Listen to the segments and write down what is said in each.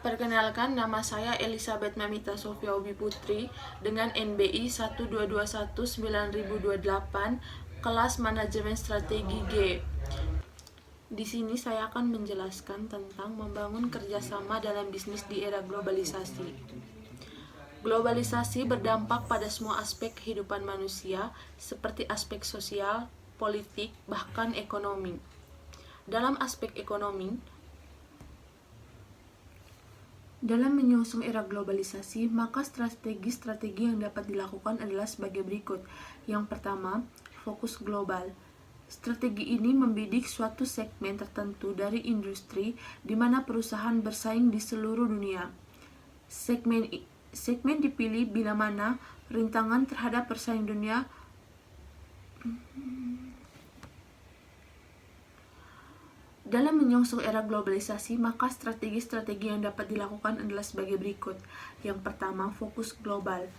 Perkenalkan, nama saya Elizabeth Mamita Sofia Obi Putri dengan NBI 12219.028, kelas Manajemen Strategi G. Di sini saya akan menjelaskan tentang membangun kerjasama dalam bisnis di era globalisasi. Globalisasi berdampak pada semua aspek kehidupan manusia, seperti aspek sosial, politik, bahkan ekonomi. Dalam aspek ekonomi, dalam menyongsong era globalisasi, maka strategi-strategi yang dapat dilakukan adalah sebagai berikut. Yang pertama, fokus global. Strategi ini membidik suatu segmen tertentu dari industri di mana perusahaan bersaing di seluruh dunia. Segmen dipilih bila mana rintangan terhadap persaing dunia Dalam menyongsong era globalisasi, maka strategi-strategi yang dapat dilakukan adalah sebagai berikut. Yang pertama, fokus global.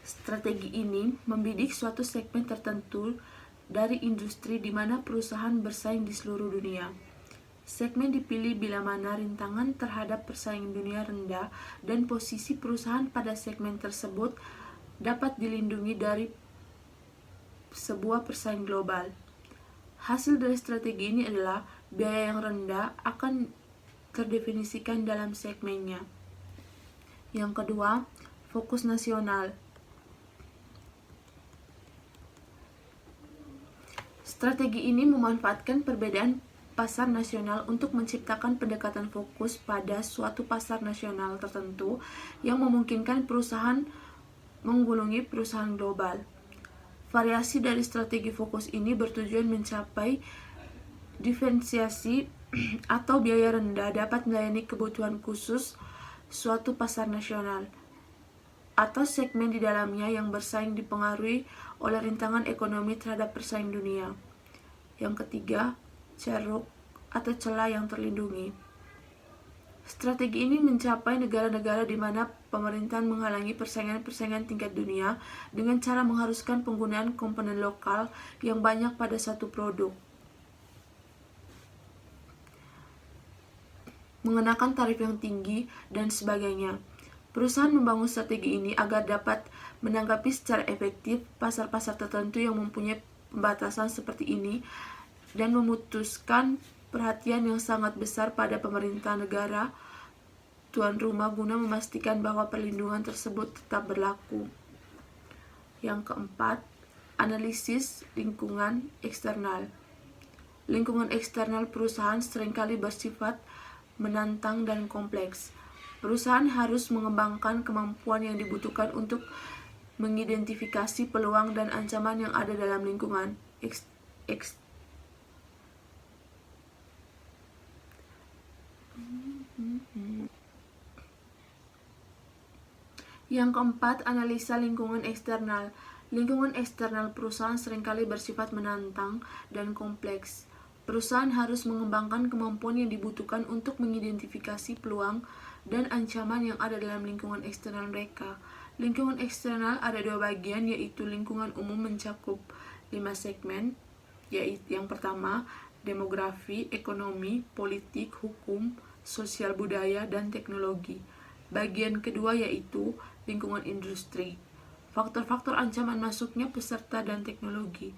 Strategi ini membidik suatu segmen tertentu dari industri di mana perusahaan bersaing di seluruh dunia. Segmen dipilih bila mana rintangan terhadap persaingan dunia rendah dan posisi perusahaan pada segmen tersebut dapat dilindungi dari sebuah persaing global. Hasil dari strategi ini adalah biaya yang rendah akan terdefinisikan dalam segmennya. Yang kedua, fokus nasional. Strategi ini memanfaatkan perbedaan pasar nasional untuk menciptakan pendekatan fokus pada suatu pasar nasional tertentu yang memungkinkan perusahaan menggulungi perusahaan global. Variasi dari strategi fokus ini bertujuan mencapai diferensiasi atau biaya rendah dapat melayani kebutuhan khusus suatu pasar nasional atau segmen di dalamnya yang bersaing dipengaruhi oleh rintangan ekonomi terhadap persaing dunia. Yang ketiga, ceruk atau celah yang terlindungi. Strategi ini mencapai negara-negara di mana pemerintahan menghalangi persaingan tingkat dunia dengan cara mengharuskan penggunaan komponen lokal yang banyak pada satu produk, mengenakan tarif yang tinggi, dan sebagainya. Perusahaan membangun strategi ini agar dapat menanggapi secara efektif pasar-pasar tertentu yang mempunyai pembatasan seperti ini dan memutuskan perhatian yang sangat besar pada pemerintah negara tuan rumah guna memastikan bahwa perlindungan tersebut tetap berlaku. Yang keempat, analisis lingkungan eksternal. Lingkungan eksternal perusahaan seringkali bersifat menantang dan kompleks. Perusahaan harus mengembangkan kemampuan yang dibutuhkan untuk mengidentifikasi peluang dan ancaman yang ada dalam lingkungan Yang keempat, analisa lingkungan eksternal. Lingkungan eksternal perusahaan seringkali bersifat menantang dan kompleks. Perusahaan harus mengembangkan kemampuan yang dibutuhkan untuk mengidentifikasi peluang dan ancaman yang ada dalam lingkungan eksternal mereka. Lingkungan eksternal ada dua bagian, yaitu lingkungan umum mencakup 5 segmen, yaitu yang pertama, demografi, ekonomi, politik, hukum, sosial budaya, dan teknologi. Bagian kedua yaitu lingkungan industri. Faktor-faktor ancaman masuknya peserta dan teknologi.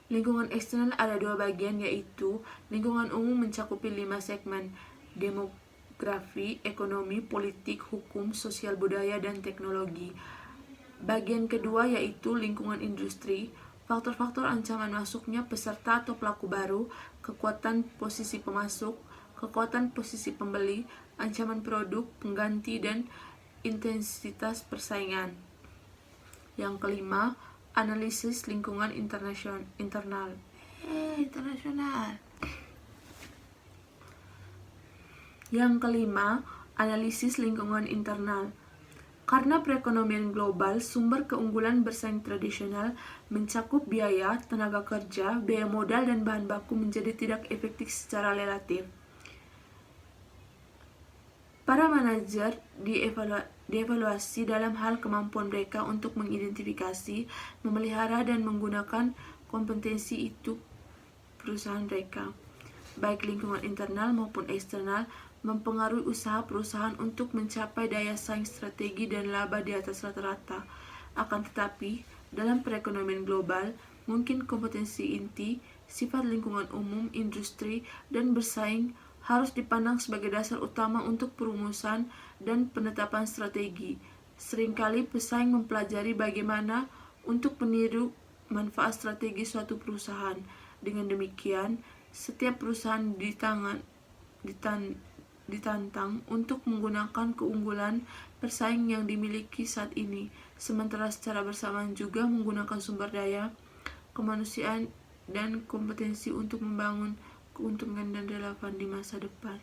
Lingkungan eksternal ada dua bagian, yaitu lingkungan umum mencakupi 5 segmen, demografi, ekonomi, politik, hukum, sosial budaya, dan teknologi. Bagian kedua yaitu lingkungan industri. Faktor-faktor ancaman masuknya peserta atau pelaku baru, kekuatan posisi pemasok, kekuatan posisi pembeli, ancaman produk pengganti, dan intensitas persaingan. Yang kelima, analisis lingkungan internal. Yang kelima, analisis lingkungan internal. Karena perekonomian global, sumber keunggulan bersaing tradisional mencakup biaya, tenaga kerja, biaya modal, dan bahan baku menjadi tidak efektif secara relatif. Para manajer dievaluasi dalam hal kemampuan mereka untuk mengidentifikasi, memelihara, dan menggunakan kompetensi itu perusahaan mereka, baik lingkungan internal maupun eksternal, mempengaruhi usaha perusahaan untuk mencapai daya saing strategi dan laba di atas rata-rata. Akan tetapi, dalam perekonomian global, mungkin kompetensi inti, sifat lingkungan umum, industri, dan bersaing harus dipandang sebagai dasar utama untuk perumusan dan penetapan strategi. Seringkali pesaing mempelajari bagaimana untuk meniru manfaat strategi suatu perusahaan. Dengan demikian, setiap perusahaan ditantang untuk menggunakan keunggulan persaing yang dimiliki saat ini, sementara secara bersamaan juga menggunakan sumber daya, kemanusiaan, dan kompetensi untuk membangun keuntungan dan relevan di masa depan.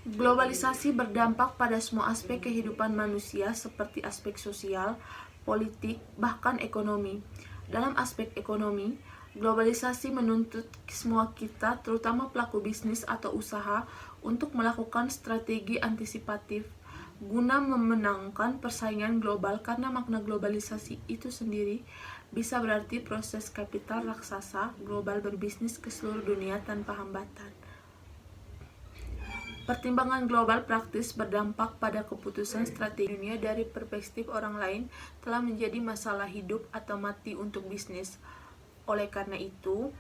Globalisasi berdampak pada semua aspek kehidupan manusia seperti aspek sosial, politik, bahkan ekonomi. Dalam aspek ekonomi, globalisasi menuntut semua kita, terutama pelaku bisnis atau usaha, untuk melakukan strategi antisipatif guna memenangkan persaingan global, karena makna globalisasi itu sendiri bisa berarti proses kapital raksasa global berbisnis ke seluruh dunia tanpa hambatan. Pertimbangan global praktis berdampak pada keputusan strategi dunia dari perspektif orang lain telah menjadi masalah hidup atau mati untuk bisnis. Oleh karena itu,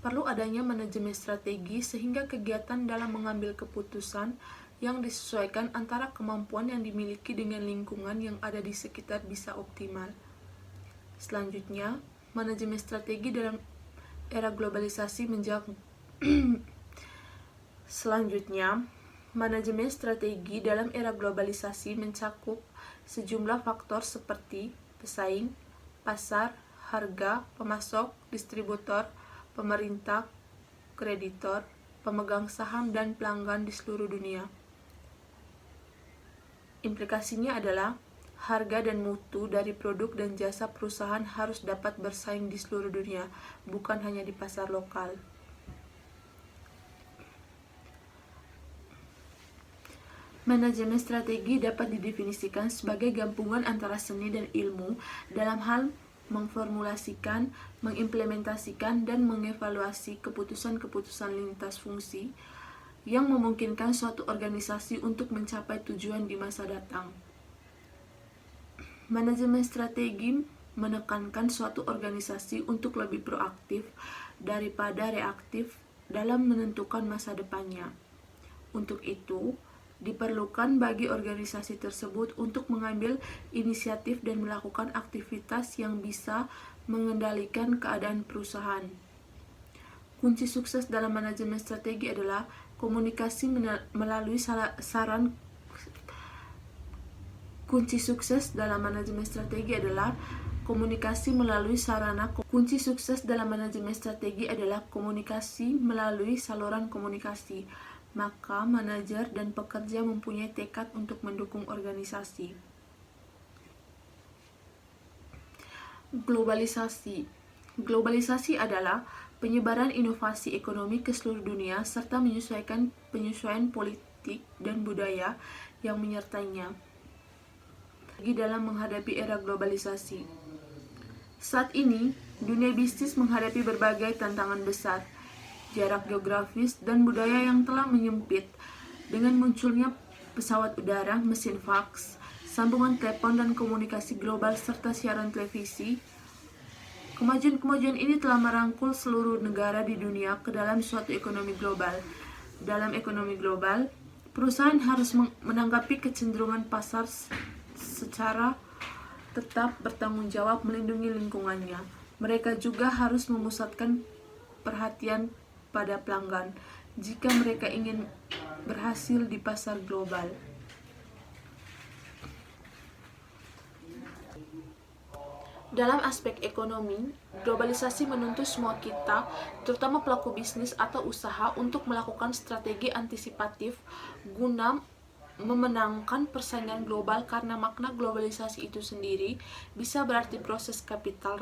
perlu adanya manajemen strategi sehingga kegiatan dalam mengambil keputusan yang disesuaikan antara kemampuan yang dimiliki dengan lingkungan yang ada di sekitar bisa optimal. Selanjutnya, manajemen strategi dalam era globalisasi mencakup sejumlah faktor seperti pesaing, pasar, harga, pemasok, distributor, pemerintah, kreditor, pemegang saham, dan pelanggan di seluruh dunia. Implikasinya adalah harga dan mutu dari produk dan jasa perusahaan harus dapat bersaing di seluruh dunia, bukan hanya di pasar lokal. Manajemen strategi dapat didefinisikan sebagai gabungan antara seni dan ilmu dalam hal memformulasikan, mengimplementasikan, dan mengevaluasi keputusan-keputusan lintas fungsi yang memungkinkan suatu organisasi untuk mencapai tujuan di masa datang. Manajemen strategi menekankan suatu organisasi untuk lebih proaktif daripada reaktif dalam menentukan masa depannya. Untuk itu, diperlukan bagi organisasi tersebut untuk mengambil inisiatif dan melakukan aktivitas yang bisa mengendalikan keadaan perusahaan. Kunci sukses dalam manajemen strategi adalah komunikasi melalui sarana komunikasi melalui saluran komunikasi. Maka manajer dan pekerja mempunyai tekad untuk mendukung organisasi. Globalisasi adalah penyebaran inovasi ekonomi ke seluruh dunia serta penyesuaian politik dan budaya yang menyertainya dalam menghadapi era globalisasi. Saat ini, dunia bisnis menghadapi berbagai tantangan besar. Jarak geografis dan budaya yang telah menyempit dengan munculnya pesawat udara, mesin faks, sambungan telepon dan komunikasi global serta siaran televisi. Kemajuan ini telah merangkul seluruh negara di dunia ke dalam suatu ekonomi global. Dalam ekonomi global, perusahaan harus menanggapi kecenderungan pasar secara tetap bertanggung jawab melindungi lingkungannya. Mereka juga harus memusatkan perhatian pada pelanggan jika mereka ingin berhasil di pasar global. Dalam aspek ekonomi, globalisasi menuntut semua kita, terutama pelaku bisnis atau usaha, untuk melakukan strategi antisipatif guna memenangkan persaingan global, karena makna globalisasi itu sendiri bisa berarti proses kapital